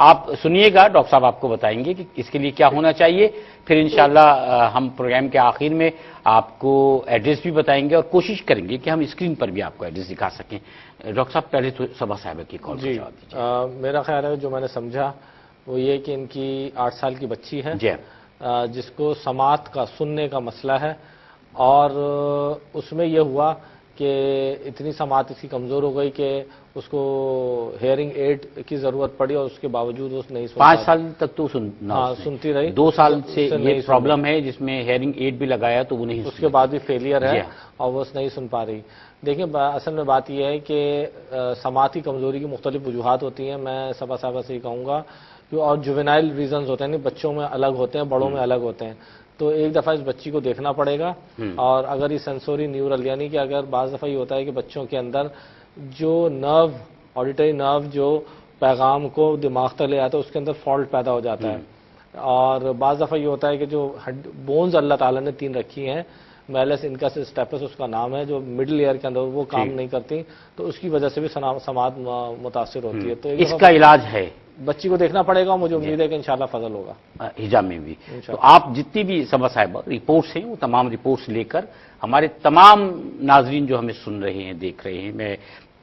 آپ سنیے گا، ڈاکٹر صاحب آپ کو بتائیں گے کہ اس کے لیے کیا ہونا چاہیے. پھر انشاءاللہ ہم پروگرام کے آخر میں آپ کو ایڈریس بھی بتائیں گے اور کوشش کریں گے کہ ہم اسکرین پر بھی آپ کو ایڈریس دکھا سکیں. ڈاکٹر صاحب پہلے تو صبا صاحبہ کی کال جی جواب دیجیے. میرا خیال ہے جو میں نے سمجھا وہ یہ کہ ان کی 8 سال کی بچی ہے جی جس کو سماعت کا سننے کا مسئلہ ہے، اور اس میں یہ ہوا کہ اتنی سماعت اس کی کمزور ہو گئی کہ اس کو ہیئرنگ ایڈ کی ضرورت پڑی اور اس کے باوجود وہ نہیں سن 5 سال تک تو سنتی رہی. 2 سال سے یہ پرابلم ہے جس میں ہیئرنگ ایڈ بھی لگایا تو وہ نہیں. اس کے بعد بھی فیلئر ہے اور وہ نہیں سن پا رہی. دیکھیں اصل میں بات یہ ہے کہ سماعتی کمزوری کی مختلف وجوہات ہوتی ہیں. میں صبا صاحبہ سے یہ کہوں گا کہ اور جوینائل ریزنز ہوتے ہیں، بچوں میں الگ ہوتے ہیں، بڑوں میں الگ ہوتے ہیں. تو ایک دفعہ اس بچی کو دیکھنا پڑے گا. اور اگر یہ سینسوری نیورل یعنی کہ اگر بعض دفعہ یہ ہوتا ہے کہ بچوں کے اندر جو نرو آڈیٹری نرو جو پیغام کو دماغ تک لے آتا ہے اس کے اندر فالٹ پیدا ہو جاتا ہے. اور بعض دفعہ یہ ہوتا ہے کہ جو بونز اللہ تعالیٰ نے 3 رکھی ہیں، میلس انکس اسٹیپس اس کا نام ہے، جو مڈل ایئر کے اندر وہ کام نہیں کرتی، تو اس کی وجہ سے بھی سماعت متاثر ہوتی ہے. تو اس کا علاج ہے، بچی کو دیکھنا پڑے گا. مجھے امید ہے کہ انشاءاللہ فضل ہوگا حجاب میں بھی. تو آپ جتنی بھی صبا صاحبہ رپورٹس ہیں وہ تمام رپورٹس لے کر ہمارے تمام ناظرین جو ہمیں سن رہے ہیں، دیکھ رہے ہیں، میں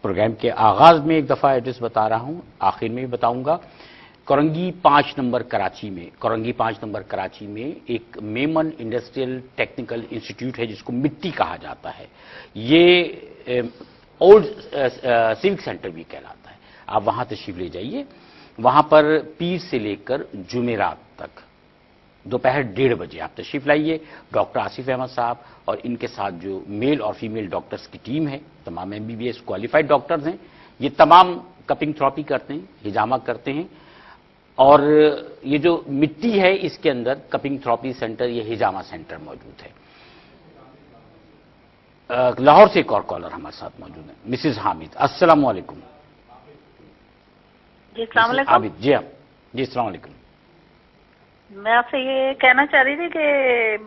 پروگرام کے آغاز میں ایک دفعہ ایڈریس بتا رہا ہوں، آخر میں بھی بتاؤں گا. کورنگی 5 نمبر کراچی میں ایک میمن انڈسٹریل ٹیکنیکل انسٹیٹیوٹ ہے جس کو مٹی کہا جاتا ہے. یہ اولڈ سیوک سینٹر بھی کہلاتا ہے. آپ وہاں تشریف لے جائیے. وہاں پر پیر سے لے کر جمعرات تک دوپہر 1:30 بجے آپ تشریف لائیے. ڈاکٹر آصف احمد صاحب اور ان کے ساتھ جو میل اور فیمیل ڈاکٹرز کی ٹیم ہے، تمام MBBS کوالیفائڈ ڈاکٹرز ہیں. یہ تمام کپنگ تھراپی کرتے ہیں، ہجامہ کرتے ہیں. اور یہ جو مٹی ہے اس کے اندر کپنگ تھراپی سینٹر، یہ ہجامہ سینٹر موجود ہے. لاہور سے ایک اور کالر ہمارے ساتھ موجود ہیں، مسز حامد. السلام علیکم. جی السلام علیکم. جی ہاں جی السلام علیکم. میں آپ سے یہ کہنا چاہ رہی تھی کہ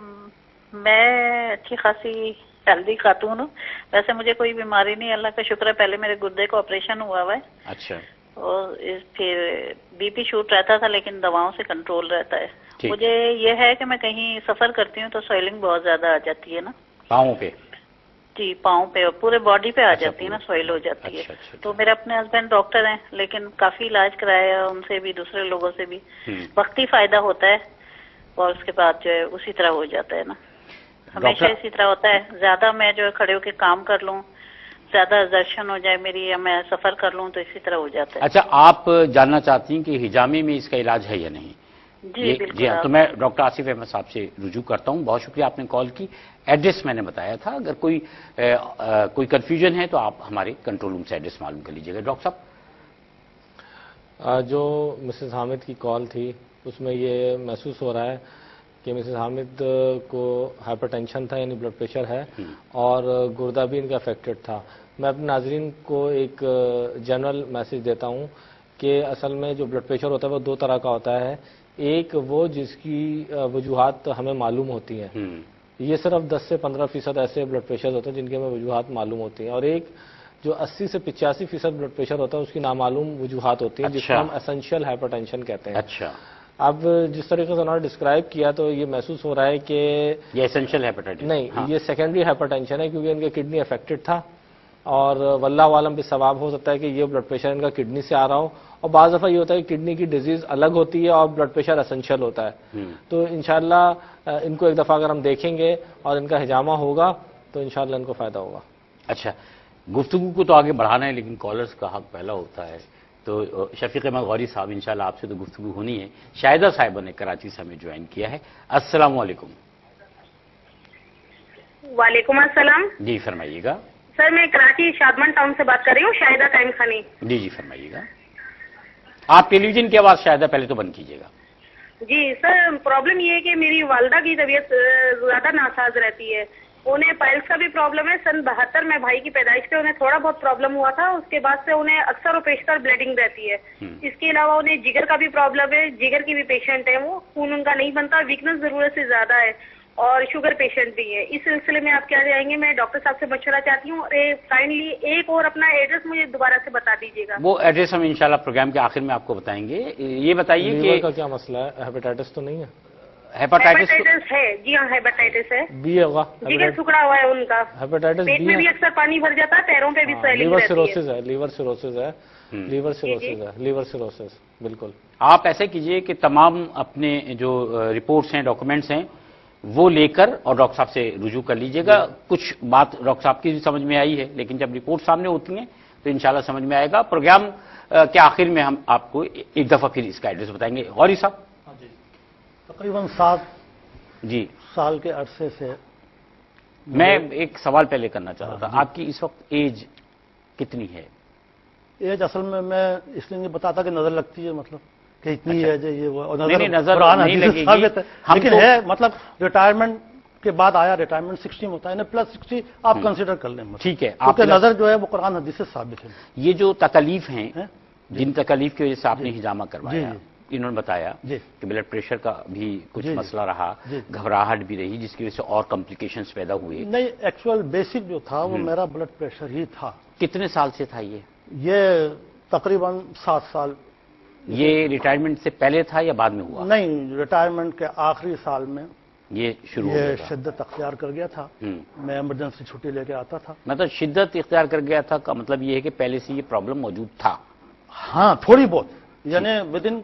میں اچھی خاصی ہیلدی خاتون ہوں. ویسے مجھے کوئی بیماری نہیں، اللہ کا شکر ہے. پہلے میرے گردے کو آپریشن ہوا ہے. اچھا. اور پھر BP شوٹ رہتا تھا لیکن دواؤں سے کنٹرول رہتا ہے. مجھے یہ ہے کہ میں کہیں سفر کرتی ہوں تو سوئلنگ بہت زیادہ آ جاتی ہے نا پاؤں پہ. جی پاؤں پہ اور پورے باڈی پہ آ جاتی ہے نا، سوئل ہو جاتی ہے. تو میرے اپنے ہسبینڈ ڈاکٹر ہیں لیکن کافی علاج کرایا ان سے بھی، دوسرے لوگوں سے بھی. وقتی فائدہ ہوتا ہے اور اس کے بعد جو ہے اسی طرح ہو جاتا ہے نا، ہمیشہ اسی طرح ہوتا ہے. زیادہ میں جو ہے کھڑے ہو کے کام کر لوں، زیادہ ایگزرشن ہو جائے میری، یا میں سفر کر لوں تو اسی طرح ہو جاتا ہے. اچھا، آپ جاننا چاہتی ہیں کہ ہجامے میں اس کا علاج ہے یا نہیں؟ جی بالکل. جی ہاں، تو میں ڈاکٹر آصف احمد صاحب سے رجوع کرتا ہوں. بہت شکریہ آپ نے کال کی. ایڈریس میں نے بتایا تھا، اگر کوئی کنفیوژن ہے تو آپ ہمارے کنٹرول روم سے ایڈریس معلوم کر لیجیے گا. ڈاکٹر صاحب، جو مسز حامد کی کال تھی اس میں یہ محسوس ہو رہا ہے کہ مسز حامد کو ہائپر ٹینشن تھا، یعنی بلڈ پریشر ہے، اور گردہ بھی ان کا افیکٹڈ تھا. میں اپنے ناظرین کو ایک جنرل میسج دیتا ہوں کہ اصل میں جو بلڈ پریشر ہوتا ہے وہ 2 طرح کا ہوتا ہے. ایک وہ جس کی وجوہات ہمیں معلوم ہوتی ہیں، یہ صرف 10 سے 15% ایسے بلڈ پریشر ہوتے ہیں جن کے ہمیں وجوہات معلوم ہوتی ہیں. اور ایک جو 80 سے 85% بلڈ پریشر ہوتا ہے اس کی نامعلوم وجوہات ہوتی ہیں، جس کو ہم اسینشیل ہائپر ٹینشن کہتے ہیں. اچھا. اب جس طریقے سے انہوں نے ڈسکرائب کیا تو یہ محسوس ہو رہا ہے کہ یہ اسینشیل ہیپاٹائٹس نہیں، یہ سیکنڈری ہائپر ٹینشن ہے کیونکہ ان کے کڈنی افیکٹڈ تھا. اور واللہ عالم بھی ثواب ہو سکتا ہے کہ یہ بلڈ پریشر ان کا کڈنی سے آ رہا ہو. اور بعض دفعہ یہ ہوتا ہے کہ کڈنی کی ڈیزیز الگ ہوتی ہے اور بلڈ پریشر اسینشیل ہوتا ہے. تو انشاءاللہ ان کو ایک دفعہ اگر ہم دیکھیں گے اور ان کا ہجامہ ہوگا تو انشاءاللہ ان کو فائدہ ہوگا. اچھا، گفتگو کو تو آگے بڑھانا ہے لیکن کالرز کا حق پہلا ہوتا ہے. تو شفیق احمد غوری صاحب، انشاءاللہ آپ سے تو گفتگو ہونی ہے. شاہدہ صاحبہ نے کراچی سے ہمیں جوائن کیا ہے. السلام علیکم. وعلیکم السلام. جی فرمائیے گا. سر میں کراچی شادمان ٹاؤن سے بات کر رہی ہوں، شاہدہ ٹائم خانی. جی فرمائیے گا. آپ ٹیلی ویژن کی آواز شاہدہ پہلے تو بند کیجیے گا. جی سر، پرابلم یہ ہے کہ میری والدہ کی طبیعت زیادہ ناساز رہتی ہے. انہیں پائلس کا بھی پرابلم ہے. سن 72 میں بھائی کی پیدائش پہ انہیں تھوڑا بہت پرابلم ہوا تھا. اس کے بعد سے انہیں اکثر و بیشتر بلیڈنگ رہتی ہے. اس کے علاوہ انہیں جگر کا بھی پرابلم ہے، جگر کی بھی پیشنٹ ہے. وہ خون ان کا نہیں بنتا، ویکنس ضرورت سے زیادہ ہے. اور شوگر پیشنٹ بھی ہے. اس سلسلے میں آپ کیا جائیں گے؟ میں ڈاکٹر صاحب سے مشورہ چاہتی ہوں. اور کائنڈلی ایک اور اپنا ایڈریس مجھے دوبارہ سے بتا دیجیے گا. وہ ایڈریس ہم انشاءاللہ پروگرام کے آخر میں آپ کو بتائیں گے. یہ بتائیے کہ لیور کا کیا مسئلہ ہے؟ ہیپیٹائٹس تو نہیں ہے؟ ہیپاٹائٹس ہے جی ہاں, ہیپیٹائٹس ہے. بی ہوگا. جگر سکڑا ہوا ہے ان کا. ہیپیٹائٹس پیٹ میں بھی اکثر پانی بھر جاتا ہے, پیروں پہ بھی سویلنگ لیور رہتی سیروسز ہے. لیور سیروسز ہے. لیور سیروسز ہے. لیور سیروسز بالکل. آپ ایسے کیجئے کہ تمام اپنے جو رپورٹس ہیں, ڈاکومنٹس ہیں, وہ لے کر اور ڈاکٹر صاحب سے رجوع کر لیجئے گا. کچھ بات ڈاکٹر صاحب کی بھی سمجھ میں آئی ہے, لیکن جب رپورٹ سامنے ہوتی ہیں تو انشاءاللہ سمجھ میں آئے گا. پروگرام کے آخر میں ہم آپ کو ایک دفعہ پھر اس کا ایڈریس بتائیں گے. غوری صاحب. جی, تقریباً 7 جی سال کے عرصے سے. میں ایک سوال پہلے کرنا چاہ رہا تھا, آپ کی اس وقت ایج کتنی ہے؟ ایج اصل میں اس لیے نہیں بتاتا کہ نظر لگتی ہے, مطلب کہ اتنی ایج ہے یہ وہ, اور نظر قرآن نہیں حدیث لگے گی. ثابت ہے, لیکن ہے مطلب ریٹائرمنٹ کے بعد آیا. ریٹائرمنٹ 60 میں ہوتا ہے, پلس 60 آپ کنسیڈر کر لیں. ٹھیک ہے, کیونکہ نظر جو ہے وہ قرآن حدیث سے ثابت ہے. یہ جو تکلیف ہیں, جن تکلیف کی وجہ سے آپ نے حجامہ کروایا, انہوں نے بتایا کہ بلڈ پریشر کا بھی کچھ مسئلہ رہا, گھبراہٹ بھی رہی, جس کی وجہ سے اور کمپلیکیشنز پیدا ہوئے. نہیں, ایکچوئل بیسک جو تھا وہ میرا بلڈ پریشر ہی تھا. کتنے سال سے تھا یہ تقریباً 7 سال. یہ ریٹائرمنٹ سے پہلے تھا یا بعد میں ہوا؟ نہیں, ریٹائرمنٹ کے آخری سال میں یہ شروع یہ شدت اختیار کر گیا تھا. میں ایمرجنسی چھٹی لے کے آتا تھا. مطلب شدت اختیار کر گیا تھا کا مطلب یہ ہے کہ پہلے سے یہ پرابلم موجود تھا؟ ہاں, تھوڑی بہت, یعنی ود ان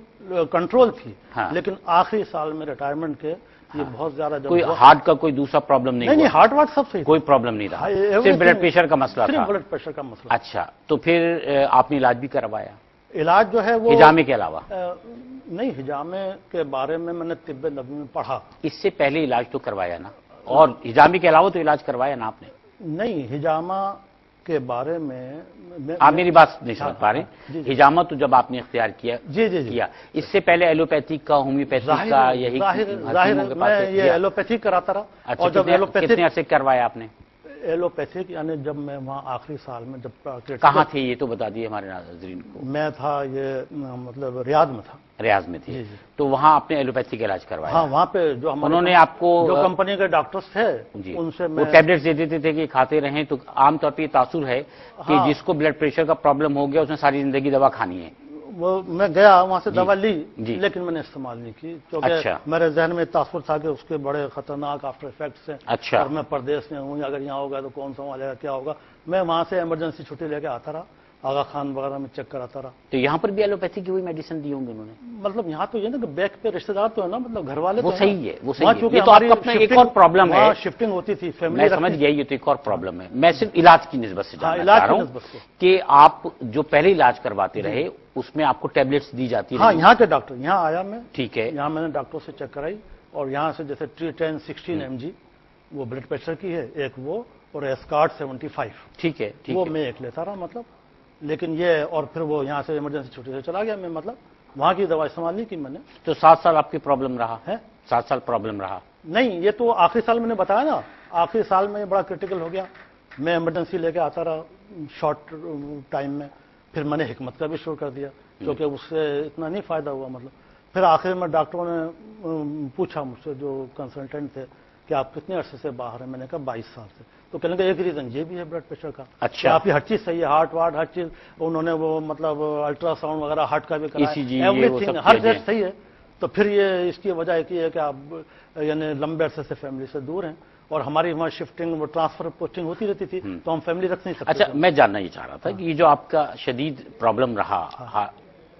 کنٹرول تھی, لیکن آخری سال میں ریٹائرمنٹ کے یہ بہت زیادہ. کوئی ہارٹ کا کوئی دوسرا پرابلم نہیں, ہارٹ واٹ سب سے کوئی پرابلم نہیں رہا, صرف بلڈ پریشر کا مسئلہ تھا. بلڈ پریشر کا مسئلہ. اچھا, تو پھر آپ نے علاج بھی کروایا؟ علاج جو ہے وہ حجامے کے علاوہ نہیں, حجامے کے بارے میں نے طب نبوی میں پڑھا. اس سے پہلے علاج تو کروایا نا, اور حجامے کے علاوہ تو علاج کروایا نا آپ نے؟ نہیں, حجامہ کے بارے میں آپ میری بات نہیں سمجھ پا رہے. حجامہ تو جب آپ نے اختیار کیا کیا, اس سے پہلے ایلوپیتھک کا, ہومیوپیتھک کا, یہی میں یہ ایلوپیتھک کراتا رہا. اور جب کتنے عرصے کروایا آپ نے ایلوپیتھک؟ یعنی جب میں وہاں آخری سال میں جب کہاں تھے یہ تو بتا دیے ہمارے ناظرین کو. میں تھا یہ مطلب ریاض میں تھا. ریاض میں تھے, تو وہاں آپ نے ایلوپیتھک علاج کروایا؟ ہاں, وہاں پہ جو انہوں نے آپ کو جو کمپنی کے ڈاکٹرز تھے ان سے وہ ٹیبلٹس دے دیتے تھے کہ کھاتے رہیں. تو عام طور پہ یہ تاثر ہے کہ جس کو بلڈ پریشر کا پرابلم ہو گیا اس نے ساری زندگی دوا کھانی ہے. وہ میں گیا وہاں سے دوا لی, لیکن میں نے استعمال نہیں کی, کیونکہ میرے ذہن میں تاثر تھا کہ اس کے بڑے خطرناک آفٹر ایفیکٹس ہیں. اچھا, اور میں پردیس میں ہوں, اگر یہاں ہوگا تو کون سنبھالے گا, کیا ہوگا. میں وہاں سے ایمرجنسی چھٹی لے کے آتا رہا, آغا خان وغیرہ میں چیک کراتا رہا. تو یہاں پر بھی ایلوپیتھی کی ہوئی میڈیسن دی ہوں گے انہوں نے؟ مطلب یہاں تو یہ نا کہ بیک پہ رشتہ دار تو ہے نا, مطلب گھر والے. وہ صحیح ہے, وہ صحیح ہے. یہ تو آپ کا اپنا ایک اور پرابلم ہے, شفٹنگ ہوتی تھی فیملی. میں سمجھ گیا, یہ تو ایک اور پرابلم ہے. میں صرف علاج کی نسبت سے جاننا چاہ رہا ہوں کہ آپ جو پہلے علاج کرواتے رہے اس میں آپ کو ٹیبلٹس دی جاتی. ہاں, یہاں کے ڈاکٹر, یہاں آیا میں. ٹھیک ہے, یہاں میں نے ڈاکٹر سے چیک کرائی, اور یہاں سے جیسے 1016 mg وہ بلڈ پریشر کی ہے ایک, وہ, اور ایسکارٹ 75. ٹھیک ہے, وہ میں ایک لیتا رہا مطلب. لیکن یہ, اور پھر وہ یہاں سے ایمرجنسی چھٹی سے چلا گیا میں, مطلب وہاں کی دوا استعمال نہیں کی میں نے. تو 7 سال آپ کی پرابلم رہا ہے؟ 7 سال پرابلم رہا؟ نہیں, یہ تو آخری سال میں نے بتایا نا, آخری سال میں یہ بڑا کرٹیکل ہو گیا. میں ایمرجنسی لے کے آتا رہا شارٹ ٹائم میں. پھر میں نے حکمت کا بھی شروع کر دیا, کیونکہ اس سے اتنا نہیں فائدہ ہوا مطلب. پھر آخر میں ڈاکٹروں نے پوچھا مجھ سے, جو کنسلٹنٹ تھے, کہ آپ کتنے عرصے سے باہر ہیں. میں نے کہا 22 سال سے. تو کہنے کا ایک ریزن یہ بھی ہے بلڈ پریشر کا. اچھا, آپ کی ہر چیز صحیح ہے, ہارٹ واٹ ہر چیز. انہوں نے وہ مطلب الٹرا ساؤنڈ وغیرہ ہارٹ کا بھی کرایا, ایوری تھنگ, ہر چیز صحیح ہے. تو پھر یہ اس کی وجہ ایک یہ ہے کہ آپ یعنی لمبے عرصے سے فیملی سے دور ہیں, اور ہماری وہاں شفٹنگ وہ ٹرانسفر پوسٹنگ ہوتی رہتی تھی, تو ہم فیملی رکھ نہیں سکتے. اچھا, میں جاننا یہ چاہ رہا تھا کہ یہ جو آپ کا شدید پرابلم رہا,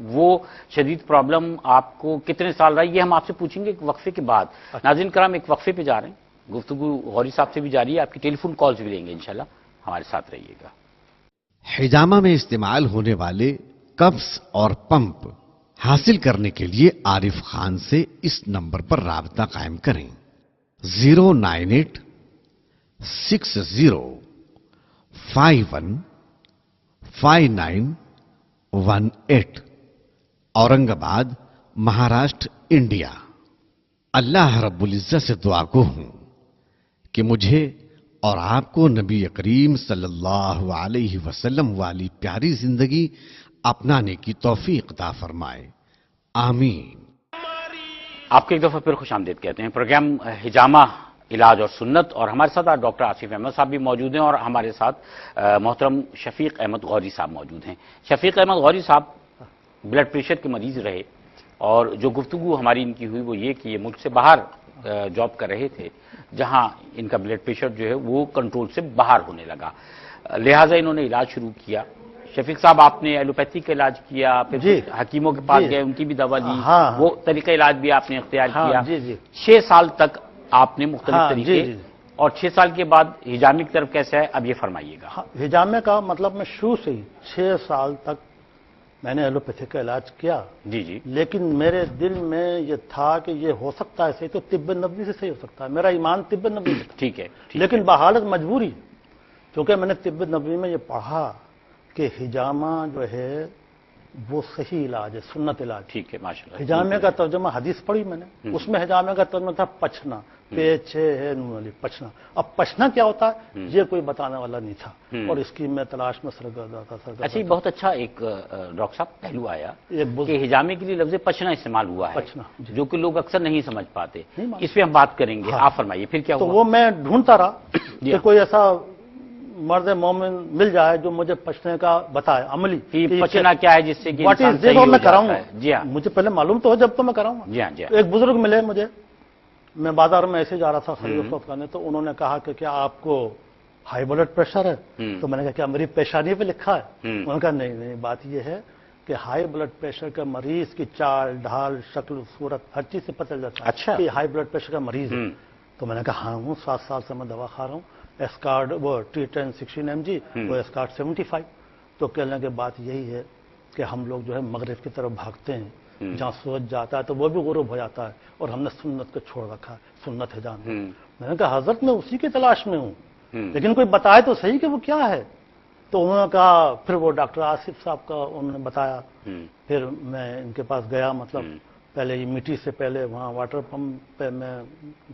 وہ شدید پرابلم آپ کو کتنے سال رہا, یہ ہم آپ سے پوچھیں گے ایک وقفے کے بعد. ناظرین کرام, ایک وقفے پہ جا رہے ہیں, گفتگو غوری صاحب سے بھی جاری ہے, آپ کی ٹیلی فون کالز بھی لیں گے انشاءاللہ, ہمارے ساتھ رہیے گا. حجامہ میں استعمال ہونے والے کپس اور پمپ حاصل کرنے کے لیے عارف خان سے اس نمبر پر رابطہ قائم کریں. 098 60 51 5918 اورنگ آباد, مہاراشٹر, انڈیا. اللہ رب العزت سے دعا گو ہوں کہ مجھے اور آپ کو نبی کریم صلی اللہ علیہ وسلم والی پیاری زندگی اپنانے کی توفیق عطا فرمائے, آمین. آپ کو ایک دفعہ پھر خوش آمدید کہتے ہیں. پروگرام حجامہ علاج اور سنت. اور ہمارے ساتھ آج ڈاکٹر آصف احمد صاحب بھی موجود ہیں اور ہمارے ساتھ محترم شفیق احمد غوری صاحب موجود ہیں. شفیق احمد غوری صاحب بلڈ پریشر کے مریض رہے اور جو گفتگو ہماری ان کی ہوئی وہ یہ کہ یہ ملک سے باہر جاب کر رہے تھے جہاں ان کا بلڈ پریشر جو ہے وہ کنٹرول سے باہر ہونے لگا, لہٰذا انہوں نے علاج شروع کیا. شفیق صاحب آپ نے ایلوپیتھی کا علاج کیا, پھر حکیموں کے پاس گئے, ان کی بھی دوا لی, وہ طریقہ علاج بھی آپ نے اختیار کیا. 6 سال تک آپ نے مختلف طریقے, اور 6 سال کے بعد ہجامے کی طرف کیسے ہے اب یہ فرمائیے گا. ہجامے کا مطلب میں شروع سے ہی 6 سال تک میں نے ایلوپیتھی کا علاج کیا. جی لیکن میرے دل میں یہ تھا کہ یہ ہو سکتا ہے صحیح تو طب نبوی سے صحیح ہو سکتا ہے, میرا ایمان طب نبوی سے. ٹھیک ہے. لیکن بحالت مجبوری, کیونکہ میں نے طب نبوی میں یہ پڑھا کہ ہجامہ جو ہے وہ صحیح علاج ہے, سنت علاج. ٹھیک ہے, ماشاءاللہ. ہجامے کا ترجمہ حدیث پڑھی میں نے, اس میں ہجامے کا ترجمہ تھا پچھنا, پیچھے ہے نون علی پچھنا. اب پچھنا کیا ہوتا ہے یہ کوئی بتانے والا نہیں تھا, اور اس کی میں تلاش میں سرگردہ تھا. اچھا, بہت اچھا ایک ڈاکٹر صاحب پہلو آیا کہ ہجامے کے لیے لفظ پچھنا استعمال ہوا ہے, جو کہ لوگ اکثر نہیں سمجھ پاتے. اس پہ ہم بات کریں گے, آپ فرمائیے پھر کیا ہوا. تو وہ میں ڈھونڈتا رہا کہ کوئی ایسا مرد مومن مل جائے جو مجھے پچھنے کا بتائے عملی پچھنا کیا ہے, جس سے کہ انسان صحیح ہو میں کراؤں گا. جی ہاں, مجھے پہلے معلوم تو ہو جب تو میں کراؤں گا. جی ہاں. ایک بزرگ ملے مجھے, میں بازار میں ایسے جا رہا تھا خرید و فروخت کرنے, تو انہوں نے کہا کہ کیا آپ کو ہائی بلڈ پریشر ہے؟ تو میں نے کہا کیا میری پیشانی پہ لکھا ہے؟ انہوں نے کہا نہیں, بات یہ ہے کہ ہائی بلڈ پریشر کا مریض کی چال ڈھال شکل صورت ہر چیز سے پتہ چل جاتا ہے کہ ہائی بلڈ پریشر کا مریض ہے. تو میں نے کہا ہاں 7 سال سے میں دوا کھا رہا ہوں, ایسکارڈ وہ T10 16 mg, وہ ایسکارڈ 75. تو کہنے کی بات یہی ہے کہ ہم لوگ جو ہے مغرب کی طرف بھاگتے ہیں, جہاں سورج جاتا ہے تو وہ بھی غروب ہو جاتا ہے, اور ہم نے سنت کو چھوڑ رکھا ہے, سنت ہجامہ. میں نے کہا حضرت میں اسی کی تلاش میں ہوں, لیکن کوئی بتائے تو صحیح کہ وہ کیا ہے. تو انہوں نے کہا, پھر وہ ڈاکٹر آصف صاحب کا انہوں نے بتایا, پھر میں ان کے پاس گیا. مطلب پہلے یہ مٹی سے پہلے وہاں واٹر پمپ پہ میں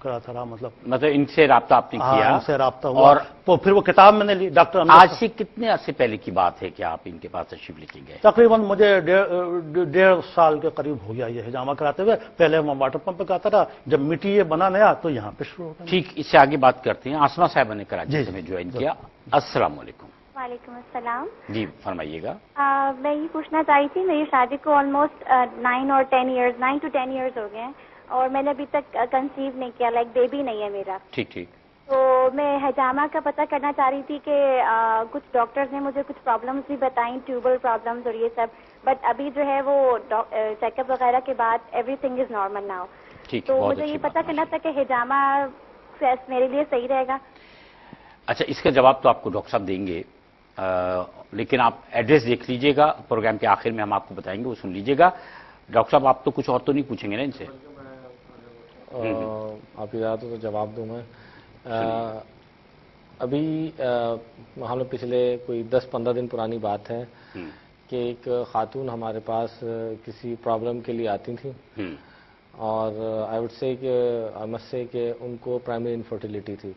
کرا تھا, مطلب ان سے رابطہ آپ نے کیا, ان سے رابطہ ہوا, اور تو پھر وہ کتاب میں نے لی. ڈاکٹر آج سے کتنے عرصے پہلے کی بات ہے کہ آپ ان کے پاس تشریف لے کے گئے؟ تقریباً مجھے 1.5 سال کے قریب ہو گیا یہ ہجامہ کراتے ہوئے. پہلے وہاں واٹر پمپ پہ کراتا رہا, جب مٹی یہ بنا نیا تو یہاں پہ شروع ہو گیا. ٹھیک, اس سے آگے بات کرتے ہیں. آسما صاحبہ نے کراچی میں جوائن کیا. السلام علیکم. وعلیکم السلام. جی فرمائیے گا. میں یہ پوچھنا چاہی تھی, میری شادی کو آلموسٹ 9 to 10 ایئرز ہو گئے ہیں, اور میں نے ابھی تک کنسیو نہیں کیا, لائک بیبی نہیں ہے میرا. ٹھیک. تو میں ہجامہ کا پتہ کرنا چاہ رہی تھی کہ کچھ ڈاکٹرز نے مجھے کچھ پرابلمس بھی بتائیں, ٹیوبل پرابلمس اور یہ سب, بٹ ابھی جو ہے وہ چیک اپ وغیرہ کے بعد every thing is normal now. تو مجھے یہ پتہ کرنا تھا کہ ہجامہ میرے لیے صحیح رہے گا. اچھا, اس کا جواب تو آپ کو ڈاکٹر صاحب دیں گے, لیکن آپ ایڈریس دیکھ لیجئے گا, پروگرام کے آخر میں ہم آپ کو بتائیں گے, وہ سن لیجئے گا. ڈاکٹر صاحب آپ تو کچھ اور تو نہیں پوچھیں گے نا ان سے؟ آپ اجازت تو جواب دوں میں. ابھی ہم لوگ پچھلے کوئی 10-15 دن پرانی بات ہے کہ ایک خاتون ہمارے پاس کسی پرابلم کے لیے آتی تھیں, اور آئی وڈ سے کہ ان کو پرائمری انفرٹیلیٹی تھی.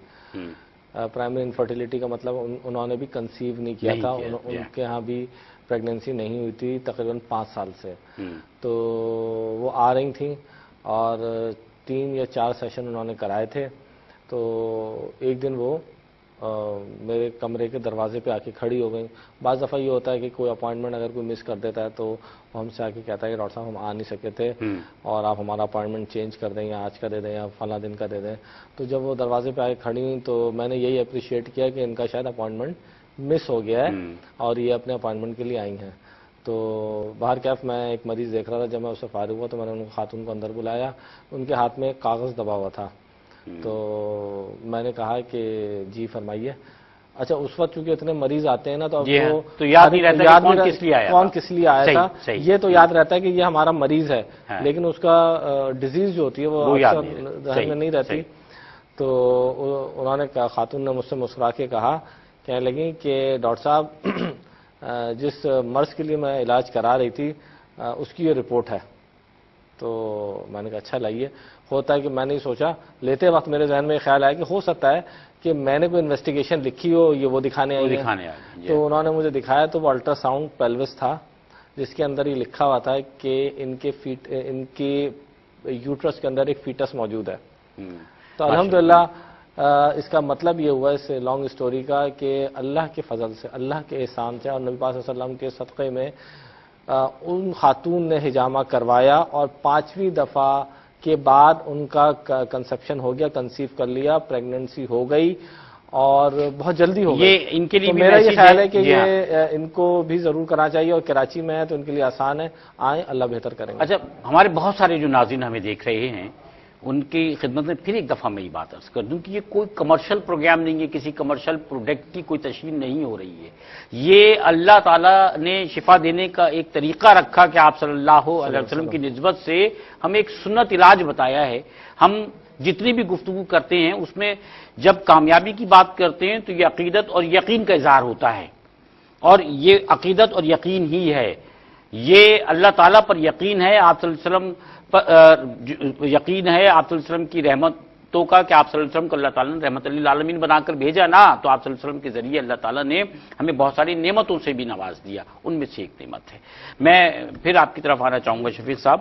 پرائمری انفرٹیلیٹی کا مطلب انہوں نے بھی کنسیو نہیں کیا تھا, ان کے ہاں بھی پریگننسی نہیں ہوئی تھی تقریباً 5 سال سے. تو وہ آ رہی تھیں اور 3 یا 4 سیشن انہوں نے کرائے تھے. تو ایک دن وہ میرے کمرے کے دروازے پہ آ کے کھڑی ہو گئیں. بعض دفعہ یہ ہوتا ہے کہ کوئی اپوائنٹمنٹ اگر کوئی مس کر دیتا ہے تو وہ ہم سے آ کے کہتا ہے کہ ڈاکٹر صاحب ہم آ نہیں سکے تھے, اور آپ ہمارا اپوائنٹمنٹ چینج کر دیں, یا آج کا دے دیں, یا فلاں دن کا دے دیں. تو جب وہ دروازے پہ آ کے کھڑی ہوئی تو میں نے یہی اپریشیٹ کیا کہ ان کا شاید اپوائنٹمنٹ مس ہو گیا ہے, اور یہ اپنے اپوائنٹمنٹ کے لیے آئی ہیں. تو باہر کیف میں ایک مریض دیکھ رہا تھا, جب میں اس سے فارغ ہوا تو میں نے ان خاتون کو اندر بلایا. ان کے ہاتھ میں ایک کاغذ دبا ہوا تھا. تو میں نے کہا کہ جی فرمائیے. اچھا, اس وقت چونکہ اتنے مریض آتے ہیں نا, تو اب وہ یاد نہیں رہتا کون کس لیے آیا تھا. یہ تو یاد رہتا ہے کہ یہ ہمارا مریض ہے, لیکن اس کا ڈیزیز جو ہوتی ہے وہ ذہن میں نہیں رہتی. تو انہوں نے خاتون نے مجھ سے مسکرا کے کہا, کہنے لگی کہ ڈاکٹر صاحب جس مرض کے لیے میں علاج کرا رہی تھی اس کی یہ رپورٹ ہے. تو میں نے کہا اچھا لائیے. ہوتا ہے کہ میں نے سوچا, لیتے وقت میرے ذہن میں خیال آیا کہ ہو سکتا ہے کہ میں نے کوئی انویسٹیگیشن لکھی ہو, یہ وہ دکھانے آئی ہیں. تو انہوں نے مجھے دکھایا تو وہ الٹرا ساؤنڈ پیلوس تھا, جس کے اندر یہ لکھا ہوا تھا کہ ان کے یوٹرس کے اندر ایک فیٹس موجود ہے. تو الحمدللہ اس کا مطلب یہ ہوا اس لانگ اسٹوری کا کہ اللہ کے فضل سے، اللہ کے احسان سے اور نبی پاک صلی اللہ علیہ وسلم کے صدقے میں ان خاتون نے حجامہ کروایا اور 5ویں دفعہ کے بعد ان کا کنسیپشن ہو گیا، کنسیو کر لیا، پریگننسی ہو گئی اور بہت جلدی ہو گئی. یہ ان کے لیے میرا یہ خیال ہے کہ یہ ان کو بھی ضرور کرنا چاہیے اور کراچی میں ہے تو ان کے لیے آسان ہے، آئیں اللہ بہتر کریں گے. اچھا، ہمارے بہت سارے جو ناظرین ہمیں دیکھ رہے ہیں ان کی خدمت میں پھر ایک دفعہ میں یہ بات عرض کر دوں کہ یہ کوئی کمرشل پروگرام نہیں ہے، کسی کمرشل پروڈکٹ کی کوئی تشہیر نہیں ہو رہی ہے. یہ اللہ تعالیٰ نے شفا دینے کا ایک طریقہ رکھا کہ آپ صلی اللہ علیہ وسلم کی نسبت سے ہمیں ایک سنت علاج بتایا ہے. ہم جتنی بھی گفتگو کرتے ہیں اس میں جب کامیابی کی بات کرتے ہیں تو یہ عقیدت اور یقین کا اظہار ہوتا ہے، اور یہ عقیدت اور یقین ہی ہے. یہ اللہ تعالیٰ پر یقین ہے، آپ صلی اللہ علیہ وسلم یقین ہے آپ صلی اللہ علیہ وسلم کی رحمتوں کا کہ آپ صلی اللہ علیہ وسلم کو اللہ تعالیٰ نے رحمت للعالمین بنا کر بھیجا نا، تو آپ صلی اللہ علیہ وسلم کے ذریعے اللہ تعالیٰ نے ہمیں بہت ساری نعمتوں سے بھی نواز دیا، ان میں سے ایک نعمت ہے. میں پھر آپ کی طرف آنا چاہوں گا شفیق صاحب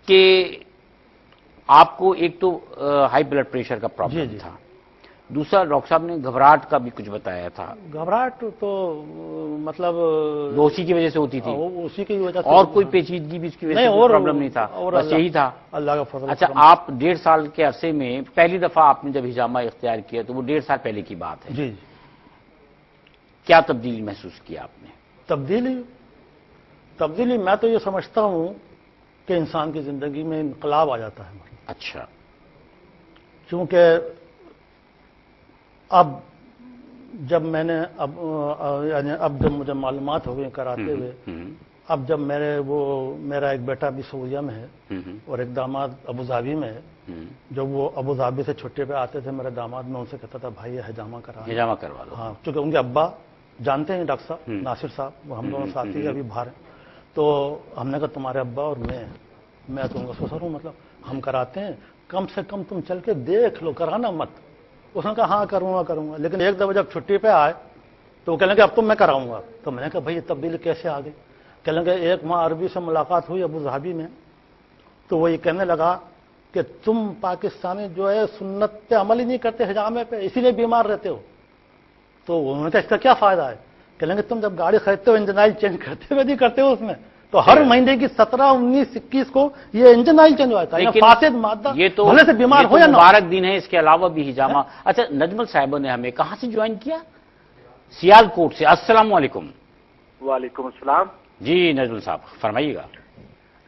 کہ آپ کو ایک تو ہائی بلڈ پریشر کا پرابلم تھا، دوسرا ڈاکٹر صاحب نے گھبراہٹ کا بھی کچھ بتایا تھا. گھبراہٹ تو مطلب اسی کی وجہ سے ہوتی تھی، اسی کی وجہ سے، اور کوئی پیچیدگی بھی اس کی وجہ سے پرابلم نہیں تھا، بس یہی تھا اللہ کا فضل. اچھا، آپ 1.5 سال کے عرصے میں پہلی دفعہ آپ نے جب حجامہ اختیار کیا تو وہ 1.5 سال پہلے کی بات ہے. جی. کیا تبدیلی محسوس کیا آپ نے؟ تبدیلی میں تو یہ سمجھتا ہوں کہ انسان کی زندگی میں انقلاب آ جاتا ہے. اچھا. کیونکہ اب جب میں نے اب جب مجھے معلومات ہو گئی کراتے ہوئے، اب جب میرا ایک بیٹا بھی سعودیہ میں ہے اور ایک داماد ابوظہبی میں ہے. جب وہ ابوظہبی سے چھٹے پہ آتے تھے میرے داماد، میں ان سے کہتا تھا بھائی یہ حجامہ کروا لو. ہاں، چونکہ ان کے ابا جانتے ہیں ڈاکٹر صاحب ناصر صاحب، وہ ہم دونوں ساتھی ہیں، ابھی باہر ہیں. تو ہم نے کہا تمہارے ابا اور میں تو ان کا سسر ہوں، مطلب ہم کراتے ہیں، کم سے کم تم چل کے دیکھ لو، کرانا مت. اس نے کہا ہاں کروں گا. لیکن ایک دفعہ جب چھٹی پہ آئے تو وہ کہنے لگے اب تو میں کراؤں گا. تو میں نے کہا بھائی یہ تبدیلی کیسے آ گئی؟ کہنے لگے ایک ماہ عربی سے ملاقات ہوئی ابوظہبی میں، تو وہ یہ کہنے لگا کہ تم پاکستانی جو ہے سنت پہ عمل ہی نہیں کرتے، حجامے پہ، اسی لیے بیمار رہتے ہو. تو انہوں نے کہا اس کا کیا فائدہ ہے؟ کہنے لگے تم جب گاڑی خریدتے ہو انجن آئل چینج کرتے ہوئے نہیں کرتے ہو اس میں، تو ہر مہینے کی 17، 19، 21 کو یہ انجن آئل چینج ہوتا ہے. فاسد مادہ یہ تو بھلے سے بیمار ہو یا نہ، مبارک دن ہے. اس کے علاوہ بھی حجامہ. اچھا، نجمل صاحبہ نے ہمیں کہاں سے جوائن کیا؟ سیال کوٹ سے. السلام علیکم. وعلیکم السلام. جی نجمل صاحب فرمائیے گا.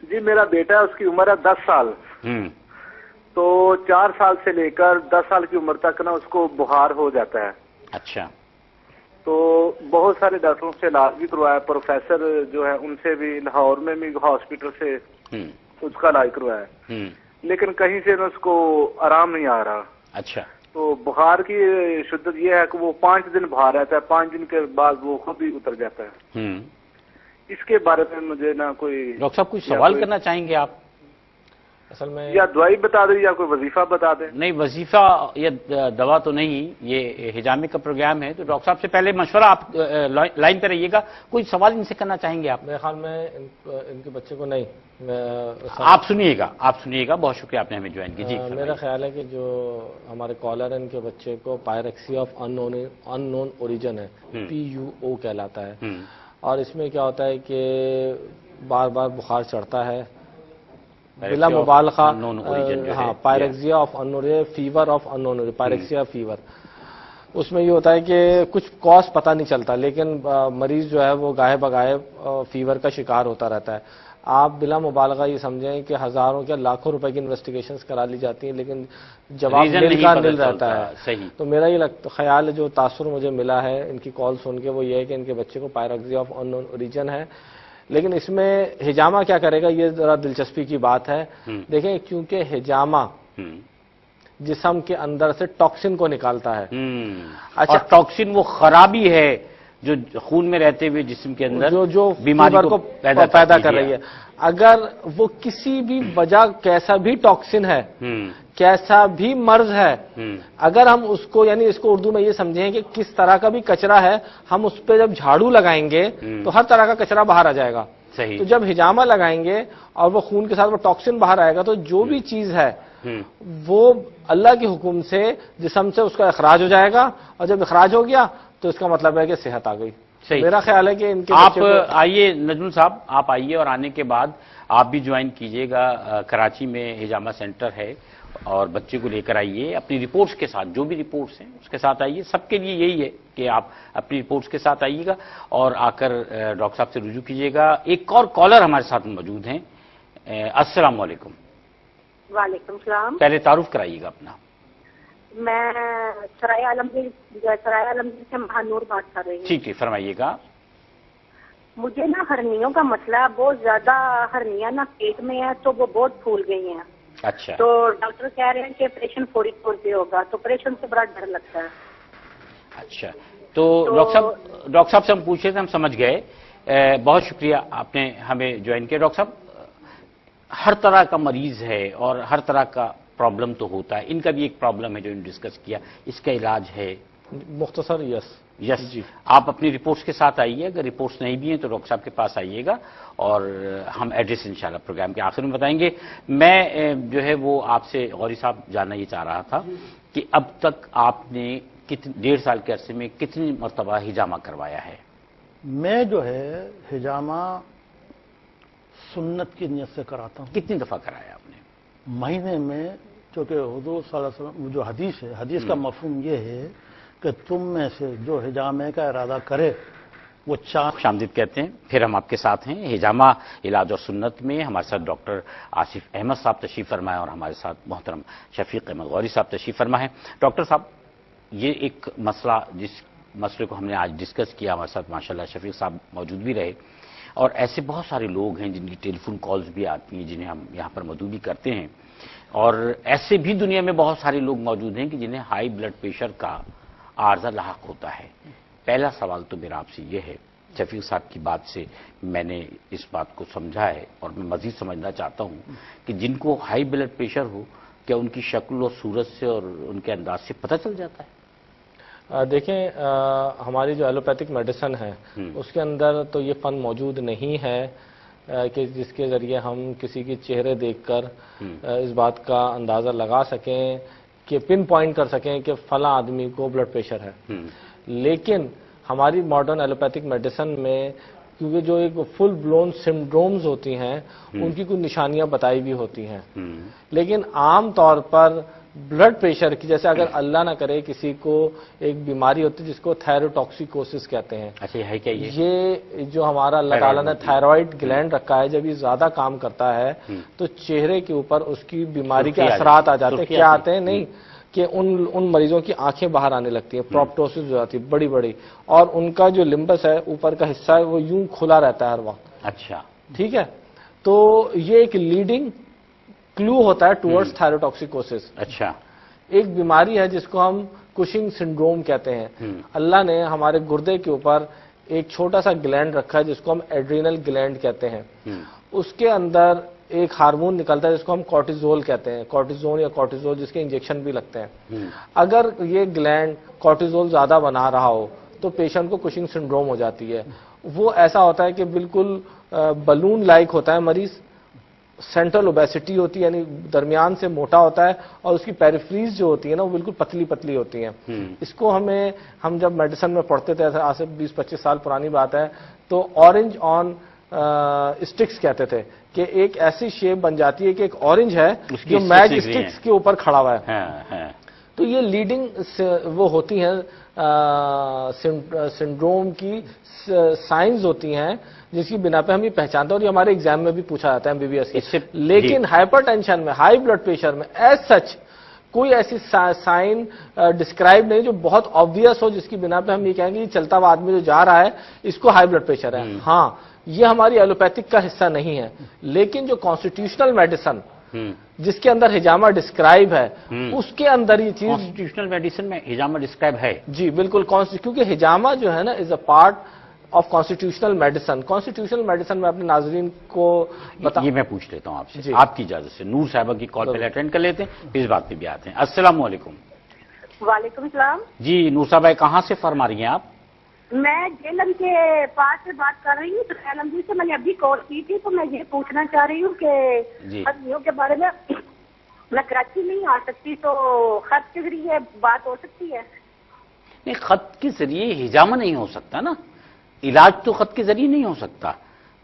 جی میرا بیٹا ہے، اس کی عمر ہے 10 سال. تو 4 سال سے لے کر 10 سال کی عمر تک نا اس کو بخار ہو جاتا ہے. اچھا. تو بہت سارے ڈاکٹروں سے علاج بھی کروایا، پروفیسر جو ہے ان سے بھی، لاہور میں بھی ہاسپٹل سے اس کا علاج کروایا، لیکن کہیں سے اس کو آرام نہیں آ رہا. اچھا. تو بخار کی شدت یہ ہے کہ وہ 5 دن بخار رہتا ہے، 5 دن کے بعد وہ خود ہی اتر جاتا ہے. اس کے بارے میں مجھے نا کوئی ڈاکٹر صاحب کچھ سوال کرنا چاہیں گے آپ؟ اصل میں یا دوائی بتا دیں یا کوئی وظیفہ بتا دیں. نہیں، وظیفہ یا دوا تو نہیں، یہ حجامے کا پروگرام ہے. تو ڈاکٹر صاحب سے پہلے مشورہ، آپ لائن پہ رہیے گا. کوئی سوال ان سے کرنا چاہیں گے آپ؟ میرے خیال میں ان کے بچے کو نہیں. آپ سنیے گا. بہت شکریہ آپ نے ہمیں جوائن کی. جی میرا خیال ہے کہ جو ہمارے کالر ہیں ان کے بچے کو پائریکسیا آف ان نون اوریجن ہے، PUO کہلاتا ہے. اور اس میں کیا ہوتا ہے کہ بار بار بخار چڑھتا ہے بلا مبالغہ. ہاں، pyrexia of unknown, fever of unknown, pyrexia fever. اس میں یہ ہوتا ہے کہ کچھ کاز پتہ نہیں چلتا، لیکن مریض جو ہے وہ گاہے بگاہے فیور کا شکار ہوتا رہتا ہے. آپ بلا مبالغہ یہ سمجھیں کہ ہزاروں کیا لاکھوں روپے کی انویسٹیگیشنز کرا لی جاتی ہیں، لیکن جواب نل رہتا ہے. تو میرا یہ خیال ہے، جو تاثر مجھے ملا ہے ان کی کال سن کے، وہ یہ ہے کہ ان کے بچے کو پائریکسیا آف ان نون اوریجن ہے. لیکن اس میں حجامہ کیا کرے گا، یہ ذرا دلچسپی کی بات ہے. دیکھیں، کیونکہ حجامہ جسم کے اندر سے ٹاکسن کو نکالتا ہے. اچھا، ٹاکسن وہ خرابی ہے جو خون میں رہتے ہوئے جسم کے اندر جو بیماری کو پیدا کر رہی ہے. اگر وہ کسی بھی وجہ، کیسا بھی ٹاکسن ہے، کیسا بھی مرض ہے، اگر ہم اس کو، یعنی اس کو اردو میں یہ سمجھیں کہ کس طرح کا بھی کچرا ہے، ہم اس پہ جب جھاڑو لگائیں گے تو ہر طرح کا کچرا باہر آ جائے گا. تو جب حجامہ لگائیں گے اور وہ خون کے ساتھ وہ ٹاکسن باہر آئے گا، تو جو بھی چیز ہے وہ اللہ کے حکم سے جسم سے اس کا اخراج ہو جائے گا، اور جب اخراج ہو گیا تو اس کا مطلب ہے کہ صحت آ گئی. میرا خیال ہے کہ ان کے آپ آئیے نجم صاحب، آپ آئیے اور آنے کے بعد آپ بھی جوائن کیجئے گا. کراچی میں ہجامہ سینٹر ہے اور بچے کو لے کر آئیے اپنی رپورٹس کے ساتھ، جو بھی رپورٹس ہیں اس کے ساتھ آئیے. سب کے لیے یہی ہے کہ آپ اپنی رپورٹس کے ساتھ آئیے گا اور آ کر ڈاکٹر صاحب سے رجوع کیجیے گا. ایک اور کالر ہمارے ساتھ موجود ہیں. السلام علیکم. وعلیکم السلام. پہلے تعارف کرائیے گا اپنا. میں سرائے عالمگیر سے مہانور بات کر رہی ہوں. ٹھیک ہے، فرمائیے گا. مجھے نا ہرنیوں کا مسئلہ ہے، بہت زیادہ ہرنیاں نا پیٹ میں ہے تو وہ بہت پھول گئی ہیں. اچھا. تو ڈاکٹر کہہ رہے ہیں کہ آپریشن فوری طور پہ ہوگا، تو آپریشن سے بڑا ڈر لگتا ہے. اچھا، تو ڈاکٹر صاحب سے ہم پوچھے تھے، ہم سمجھ گئے. بہت شکریہ آپ نے ہمیں جوائن کیا. ڈاکٹر صاحب، ہر طرح کا مریض ہے اور ہر طرح کا پرابلم تو ہوتا ہے. ان کا بھی ایک پرابلم ہے جو انہوں نے ڈسکس کیا، اس کا علاج ہے؟ مختصر یس جی. آپ اپنی رپورٹس کے ساتھ آئیے. اگر رپورٹس نہیں بھی ہیں تو ڈاکٹر صاحب کے پاس آئیے گا اور ہم ایڈریس انشاءاللہ پروگرام کے آخر میں بتائیں گے. میں جو ہے وہ آپ سے غوری صاحب جاننا یہ چاہ رہا تھا کہ اب تک آپ نے 1.5 سال کے عرصے میں کتنی مرتبہ ہجامہ کروایا ہے؟ میں جو ہے ہجامہ سنت کی نیت سے کراتا ہوں. کتنی دفعہ کرایا آپ نے؟ مہینے میں، چونکہ حضور صلی اللہ علیہ وسلم جو حدیث ہے، حدیث کا مفہوم یہ ہے کہ تم میں سے جو ہجامہ کا ارادہ کرے وہ خوش آمدید کہتے ہیں. پھر ہم آپ کے ساتھ ہیں ہجامہ علاج اور سنت میں. ہمارے ساتھ ڈاکٹر آصف احمد صاحب تشریف فرما ہے اور ہمارے ساتھ محترم شفیق احمد غوری صاحب تشریف فرما ہے. ڈاکٹر صاحب، یہ ایک مسئلہ، جس مسئلے کو ہم نے آج ڈسکس کیا، ہمارے ساتھ ماشاءاللہ شفیق صاحب موجود بھی رہے، اور ایسے بہت سارے لوگ ہیں جن کی ٹیلی فون کالز بھی آتی ہیں، جنہیں ہم یہاں پر مدعو بھی کرتے ہیں، اور ایسے بھی دنیا میں بہت سارے لوگ موجود ہیں کہ جنہیں ہائی بلڈ پریشر کا عارضہ لاحق ہوتا ہے. پہلا سوال تو میرا آپ سے یہ ہے، شفیق صاحب کی بات سے میں نے اس بات کو سمجھا ہے اور میں مزید سمجھنا چاہتا ہوں کہ جن کو ہائی بلڈ پریشر ہو، کیا ان کی شکل و صورت سے اور ان کے انداز سے پتہ چل جاتا ہے؟ دیکھیں، ہماری جو ایلوپیتھک میڈیسن ہے اس کے اندر تو یہ فن موجود نہیں ہے کہ جس کے ذریعے ہم کسی کے چہرے دیکھ کر اس بات کا اندازہ لگا سکیں کہ پن پوائنٹ کر سکیں کہ فلاں آدمی کو بلڈ پریشر ہے. لیکن ہماری ماڈرن ایلوپیتھک میڈیسن میں کیونکہ جو ایک فل بلون سمڈرومز ہوتی ہیں ان کی کچھ نشانیاں بتائی بھی ہوتی ہیں، لیکن عام طور پر بلڈ پریشر کی، جیسے اگر اللہ نہ کرے کسی کو ایک بیماری ہوتی ہے جس کو تھائروٹاکسیکوسس کہتے ہیں. اچھا، ہے کیا یہ جو ہمارا اللہ تعالیٰ نے تھائرائڈ گلینڈ رکھا ہے، جب یہ زیادہ کام کرتا ہے تو چہرے کے اوپر اس کی بیماری کے اثرات آ جاتے ہیں. کیا آتے ہیں؟ نہیں، کہ ان مریضوں کی آنکھیں باہر آنے لگتی ہیں، پروپٹوسس ہو جاتی ہے بڑی بڑی، اور ان کا جو لمبس ہے اوپر کا حصہ ہے وہ یوں کھلا رہتا ہے ہر وقت. اچھا، ٹھیک ہے. تو یہ ایک لیڈنگ کلو ہوتا ہے ٹورڈز تھائروٹاکسیکوسس. اچھا. ایک بیماری ہے جس کو ہم کشنگ سنڈروم کہتے ہیں. اللہ نے ہمارے گردے کے اوپر ایک چھوٹا سا گلینڈ رکھا ہے جس کو ہم ایڈرینل گلینڈ کہتے ہیں. اس کے اندر ایک ہارمون نکلتا ہے جس کو ہم کورٹیزول کہتے ہیں، کورٹیزون یا کورٹیزول، جس کے انجیکشن بھی لگتے ہیں. اگر یہ گلینڈ کورٹیزول زیادہ بنا رہا ہو تو پیشنٹ کو کشنگ سنڈروم ہو جاتی ہے. وہ ایسا ہوتا ہے کہ بالکل بلون لائک ہوتا ہے مریض، سینٹرل اوبیسٹی ہوتی ہے، یعنی درمیان سے موٹا ہوتا ہے، اور اس کی پیریفریز جو ہوتی ہے نا وہ بالکل پتلی پتلی ہوتی ہیں. اس کو ہم جب میڈیسن میں پڑھتے تھے، آج سے 20-25 سال پرانی بات ہے، تو اورنج آن اسٹکس کہتے تھے کہ ایک ایسی شیپ بن جاتی ہے کہ ایک اورنج ہے جو میچ اسٹکس کے اوپر کھڑا ہوا ہے. تو یہ لیڈنگ وہ ہوتی ہیں سنڈروم کی سائنز ہوتی ہیں جس کی بنا پہ ہم یہ پہچانتے ہیں، اور یہ ہمارے ایگزام میں بھی پوچھا جاتا ہے MBBS کے. لیکن ہائپر ٹینشن میں، ہائی بلڈ پریشر میں ایز سچ کوئی ایسی سائن ڈسکرائب نہیں جو بہت آبویس ہو جس کی بنا پہ ہم یہ کہیں گے یہ چلتا ہوا آدمی جو جا رہا ہے اس کو ہائی بلڈ پریشر ہے. ہاں، یہ ہماری ایلوپیتھک کا حصہ نہیں ہے، لیکن جو کانسٹیٹیوشنل میڈیسن جس کے اندر ہجامہ ڈسکرائب ہے اس کے اندر یہ چیز کانسٹیٹیوشنل میڈیسن میں ہجامہ ڈسکرائب ہے. جی بالکل، کیونکہ ہجامہ جو ہے نا is a part of constitutional medicine. Constitutional medicine میں اپنے ناظرین کو یہ میں پوچھ لیتا ہوں آپ سے، آپ کی اجازت سے نور صاحبہ کی کال پہ اٹینڈ کر لیتے ہیں، پھر اس بات پہ بھی آتے ہیں. السلام علیکم. وعلیکم السلام. جی نور صاحبہ، کہاں سے فرما رہی ہیں آپ؟ میں جیلم کے پاس سے بات کر رہی ہوں. سرائے سے میں نے ابھی کال کی تھی، تو میں یہ پوچھنا چاہ رہی ہوں کہ ہرنیوں کے بارے میں میں کراچی نہیں آ سکتی تو خط کے ذریعے بات ہو سکتی ہے؟ نہیں، خط کے ذریعے ہجامہ نہیں ہو سکتا نا، علاج تو خط کے ذریعے نہیں ہو سکتا،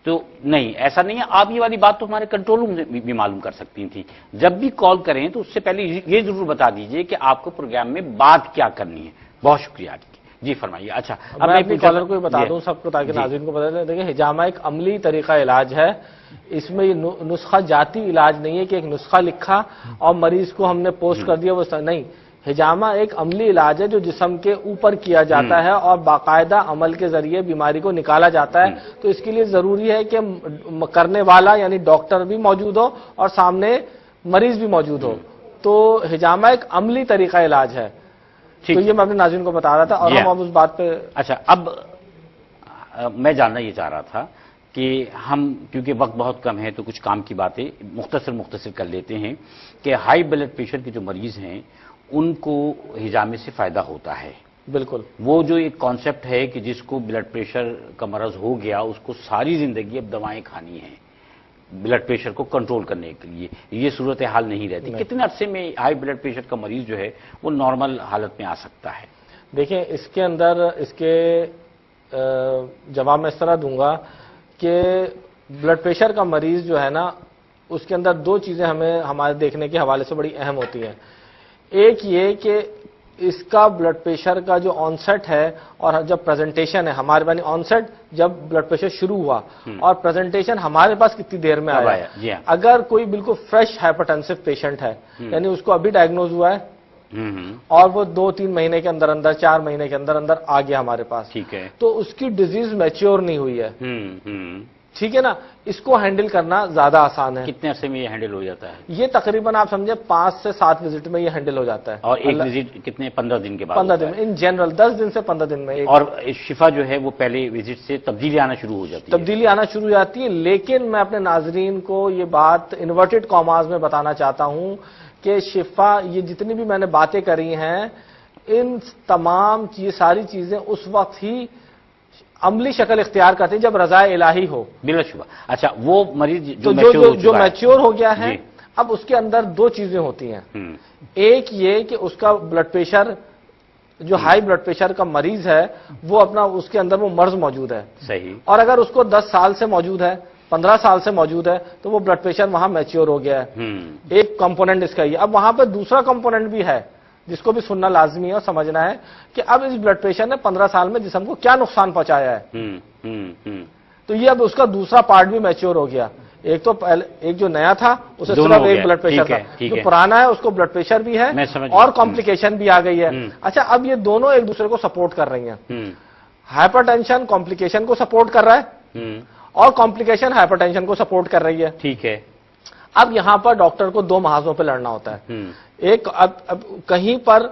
تو نہیں ایسا نہیں ہے۔ آپ یہ والی بات تو ہمارے کنٹرول روم سے بھی معلوم کر سکتی تھی۔ جب بھی کال کریں تو اس سے پہلے یہ ضرور بتا دیجئے کہ آپ کو پروگرام میں بات کیا کرنی ہے۔ بہت شکریہ آپ کی، جی فرمائیے۔ اچھا اب میں اپنے کالر کو بتا دوں سب کو تاکہ ناظرین کو بتا دیں، دیکھیں ہجامہ ایک عملی طریقہ علاج ہے، اس میں یہ نسخہ جاتی علاج نہیں ہے کہ ایک نسخہ لکھا اور مریض کو ہم نے پوسٹ کر دیا، وہ نہیں، ہجامہ ایک عملی علاج ہے جو جسم کے اوپر کیا جاتا ہے اور باقاعدہ عمل کے ذریعے بیماری کو نکالا جاتا ہے، تو اس کے لیے ضروری ہے کہ کرنے والا یعنی ڈاکٹر بھی موجود ہو اور سامنے مریض بھی موجود ہو، تو ہجامہ ایک عملی طریقہ علاج ہے۔ تو یہ میں اپنے ناظرین کو بتا رہا تھا اور ہم اب اس بات پہ اچھا اب میں جاننا یہ چاہ رہا تھا کہ ہم کیونکہ وقت بہت کم ہے تو کچھ کام کی باتیں مختصر کر لیتے ہیں کہ ہائی بلڈ پریشر کے جو مریض ہیں ان کو ہجامے سے فائدہ ہوتا ہے۔ بالکل، وہ جو ایک کانسیپٹ ہے کہ جس کو بلڈ پریشر کا مرض ہو گیا اس کو ساری زندگی اب دوائیں کھانی ہیں بلڈ پریشر کو کنٹرول کرنے کے لیے، یہ صورتحال نہیں رہتی۔ کتنے عرصے میں ہائی بلڈ پریشر کا مریض جو ہے وہ نارمل حالت میں آ سکتا ہے؟ دیکھیں اس کے اندر اس کے جواب میں اس طرح دوں گا کہ بلڈ پریشر کا مریض جو ہے نا اس کے اندر دو چیزیں ہمیں ہمارے دیکھنے کے حوالے سے بڑی اہم ہوتی ہیں۔ ایک یہ کہ اس کا بلڈ پریشر کا جو آن سیٹ ہے اور جب پریزنٹیشن ہے ہمارے پاس، آن سیٹ جب بلڈ پریشر شروع ہوا اور پریزنٹیشن ہمارے پاس کتنی دیر میں آیا۔ اگر کوئی بالکل فریش ہائپرٹینسو پیشنٹ ہے یعنی اس کو ابھی ڈائگنوز ہوا ہے اور وہ 2-3 مہینے کے اندر 4 مہینے کے اندر آ گیا ہمارے پاس، ٹھیک ہے، تو اس کی ڈیزیز میچور نہیں ہوئی ہے، ٹھیک ہے نا، اس کو ہینڈل کرنا زیادہ آسان ہے۔ کتنے عرصے میں یہ ہینڈل ہو جاتا ہے؟ یہ تقریباً آپ سمجھے 5 سے 7 وزٹ میں یہ ہینڈل ہو جاتا ہے، اور ایک وزٹ کتنے 15 دن کے بعد؟ 15 دن ان جنرل 10 دن سے 15 دن میں۔ اور شفا جو ہے وہ پہلے وزٹ سے تبدیلی آنا شروع ہو جاتی ہے؟ تبدیلی آنا شروع ہو جاتی ہے، لیکن میں اپنے ناظرین کو یہ بات انورٹڈ کاماز میں بتانا چاہتا ہوں کہ شفا یہ جتنی بھی میں نے باتیں کری ہیں ان تمام ساری چیزیں اس وقت ہی عملی شکل اختیار کرتے ہیں جب رضا الہی ہو، بلا شبہ۔ اچھا وہ مریض جو میچور ہو گیا ہے اب اس کے اندر دو چیزیں ہوتی ہیں، ایک یہ کہ اس کا بلڈ پریشر جو ہائی بلڈ پریشر کا مریض ہے وہ اپنا اس کے اندر وہ مرض موجود ہے، صحیح، اور اگر اس کو 10 سال سے موجود ہے 15 سال سے موجود ہے تو وہ بلڈ پریشر وہاں میچور ہو گیا ہے۔ ایک کمپوننٹ اس کا یہ، اب وہاں پہ دوسرا کمپوننٹ بھی ہے جس کو بھی سننا لازمی ہے اور سمجھنا ہے کہ اب اس بلڈ پریشر نے 15 سال میں جسم کو کیا نقصان پہنچایا ہے، تو یہ اب اس کا دوسرا پارٹ بھی میچور ہو گیا۔ ایک تو ایک جو نیا تھا اسے صرف ایک بلڈ پریشر تھا، جو پرانا ہے اس کو بلڈ پریشر بھی ہے اور کمپلیکیشن بھی آ گئی ہے۔ اچھا اب یہ دونوں ایک دوسرے کو سپورٹ کر رہی ہیں، ہائپر ٹینشن کمپلیکیشن کو سپورٹ کر رہا ہے اور کمپلیکیشن ہائپر ٹینشن کو سپورٹ کر رہی ہے، ٹھیک ہے۔ اب یہاں پر ڈاکٹر کو 2 محاذوں پہ لڑنا ہوتا ہے، ایک اب کہیں پر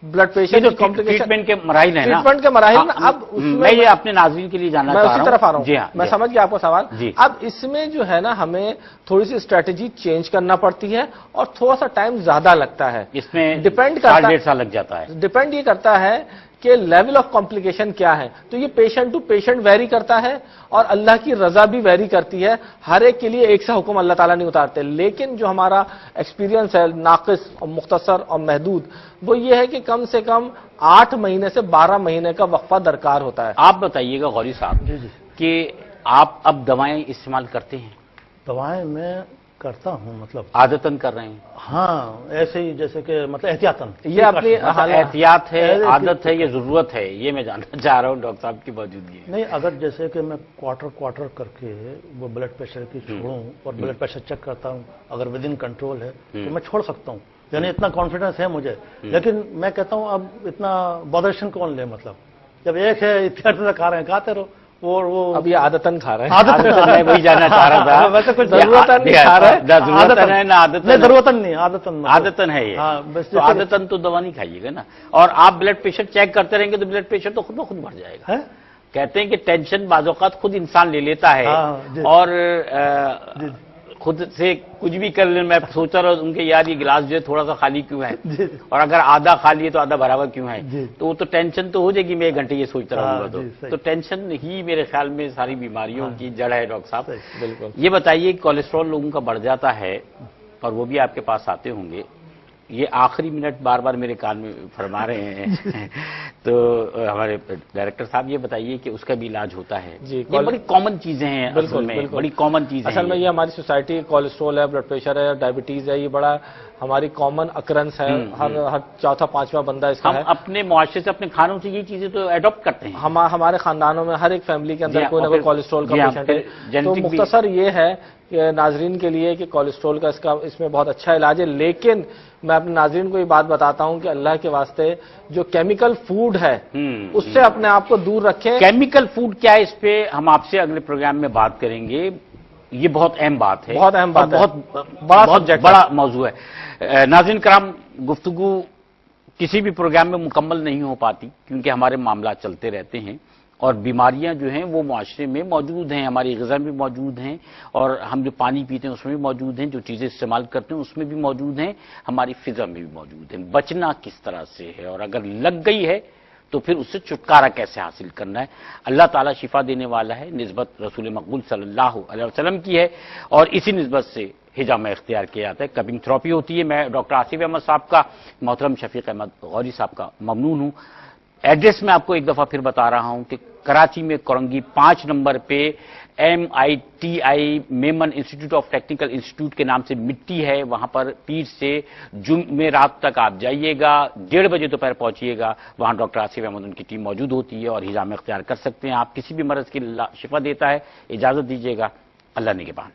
بلڈ پریشر جو ٹریٹمنٹ کے مراحل ہیں نا، ٹریٹمنٹ کے مراحل نا، اب میں یہ اپنے ناظرین کے لیے جاننا چاہ رہا ہوں، میں اسی طرف آ رہا ہوں، جی ہاں، میں سمجھ گیا آپ کا سوال۔ اب اس میں جو ہے نا ہمیں تھوڑی سی اسٹریٹجی چینج کرنا پڑتی ہے اور تھوڑا سا ٹائم زیادہ لگتا ہے، اس میں ڈیپینڈ کرتا ہے، 1.5 سال لگ جاتا ہے، ڈیپینڈ یہ کرتا ہے کہ لیول آف کمپلیکیشن کیا ہے، تو یہ پیشنٹ ٹو پیشنٹ ویری کرتا ہے اور اللہ کی رضا بھی ویری کرتی ہے، ہر ایک کے لیے ایک سا حکم اللہ تعالیٰ نہیں اتارتے، لیکن جو ہمارا ایکسپیرینس ہے ناقص اور مختصر اور محدود وہ یہ ہے کہ کم سے کم 8 مہینے سے 12 مہینے کا وقفہ درکار ہوتا ہے۔ آپ بتائیے گا غوری صاحب کہ آپ اب دوائیں استعمال کرتے ہیں؟ دوائیں میں کرتا ہوں، مطلب عادتاً کر رہے ہیں؟ ہاں ایسے ہی جیسے کہ مطلب احتیاطاً، یہ اپنی احتیاط ہے، عادت ہے یا ضرورت ہے، یہ میں جاننا چاہ رہا ہوں ڈاکٹر صاحب کی موجودگی نہیں، اگر جیسے کہ میں کوارٹر کر کے وہ بلڈ پریشر کی چھوڑوں اور بلڈ پریشر چیک کرتا ہوں اگر ود ان کنٹرول ہے تو میں چھوڑ سکتا ہوں، یعنی اتنا کانفیڈنس ہے مجھے، لیکن میں کہتا ہوں اب اتنا بادرشن کون لے، مطلب جب ایک ہے احتیاط سے کھا رہے ہیں کھاتے رہو، وہ اب یہ عادتاً کھا رہا ہے، عادتاً میں وہی جاننا چاہ رہا تھا، ویسے کچھ ضرورتاً نہیں کھا رہا ہے، ضرورتاً ہے نا عادتاً؟ نہیں ضرورتاً نہیں، عادتاً ہے یہ، تو عادتاً تو دوا نہیں کھائیے گا نا، اور آپ بلڈ پریشر چیک کرتے رہیں گے تو بلڈ پریشر تو خود بخود بڑھ جائے گا۔ کہتے ہیں کہ ٹینشن بعض اوقات خود انسان لے لیتا ہے اور خود سے کچھ بھی کر لیں، میں سوچا رہا ہوں کہ یار یہ گلاس جو ہے تھوڑا سا خالی کیوں ہے، اور اگر آدھا خالی ہے تو آدھا بھرا ہوا کیوں ہے، تو وہ تو ٹینشن تو ہو جائے گی، میں 1 گھنٹے یہ سوچتا رہوں گا، تو ٹینشن ہی میرے خیال میں ساری بیماریوں کی جڑ ہے ڈاکٹر صاحب۔ بالکل، یہ بتائیے کولیسٹرول لوگوں کا بڑھ جاتا ہے اور وہ بھی آپ کے پاس آتے ہوں گے. یہ آخری منٹ بار بار میرے کان میں فرما رہے ہیں تو ہمارے ڈائریکٹر صاحب یہ بتائیے کہ اس کا بھی علاج ہوتا ہے؟ جی، یہ بڑی کامن چیزیں ہیں اصل میں، بڑی کامن چیزیں اصل میں. یہ ہماری سوسائٹی کولیسٹرول ہے، بلڈ پریشر ہے، ڈائبٹیز ہے، یہ بڑا ہماری کامن اکرنس ہے. ہر چوتھا پانچواں بندہ اس کا ہے. ہم اپنے معاشرے سے، اپنے کھانوں سے یہ چیزیں تو اڈاپٹ کرتے ہیں. ہمارے خاندانوں میں ہر ایک فیملی کے اندر کوئی نہ کوئی کولیسٹرول کا پیشنٹ ہے. تو مختصر یہ ہے کہ ناظرین کے لیے کہ کولیسٹرول کا اس میں بہت اچھا علاج ہے. لیکن میں اپنے ناظرین کو یہ بات بتاتا ہوں کہ اللہ کے واسطے جو کیمیکل فوڈ ہے اس سے اپنے آپ کو دور رکھیں. کیمیکل فوڈ کیا ہے، اس پہ ہم آپ سے اگلے پروگرام میں بات کریں گے. یہ بہت اہم بات ہے، بہت اہم بات ہے، بہت بڑا موضوع ہے. ناظرین کرام، گفتگو کسی بھی پروگرام میں مکمل نہیں ہو پاتی کیونکہ ہمارے معاملات چلتے رہتے ہیں اور بیماریاں جو ہیں وہ معاشرے میں موجود ہیں، ہماری غذا میں موجود ہیں، اور ہم جو پانی پیتے ہیں اس میں بھی موجود ہیں، جو چیزیں استعمال کرتے ہیں اس میں بھی موجود ہیں، ہماری فضا میں بھی موجود ہیں. بچنا کس طرح سے ہے، اور اگر لگ گئی ہے تو پھر اس سے چھٹکارا کیسے حاصل کرنا ہے. اللہ تعالیٰ شفا دینے والا ہے، نسبت رسول مقبول صلی اللہ علیہ وسلم کی ہے، اور اسی نسبت سے حجامہ اختیار کیا جاتا ہے. کبنگ تھراپی ہوتی ہے. میں ڈاکٹر آصف احمد صاحب کا، محترم شفیق احمد غوری صاحب کا ممنون ہوں. ایڈریس میں آپ کو ایک دفعہ پھر بتا رہا ہوں کہ کراچی میں کورنگی 5 نمبر پہ MITI Memon institute of technical institute کے نام سے مٹی ہے. وہاں پر پیر سے جمعرات تک آپ جائیے گا، 1:30 بجے دوپہر پہنچیے گا. وہاں ڈاکٹر آصف احمد ان کی ٹیم موجود ہوتی ہے اور حجامہ اختیار کر سکتے ہیں. آپ کسی بھی مرض کی شفا دیتا ہے. اجازت دیجیے گا. اللہ نگہبان.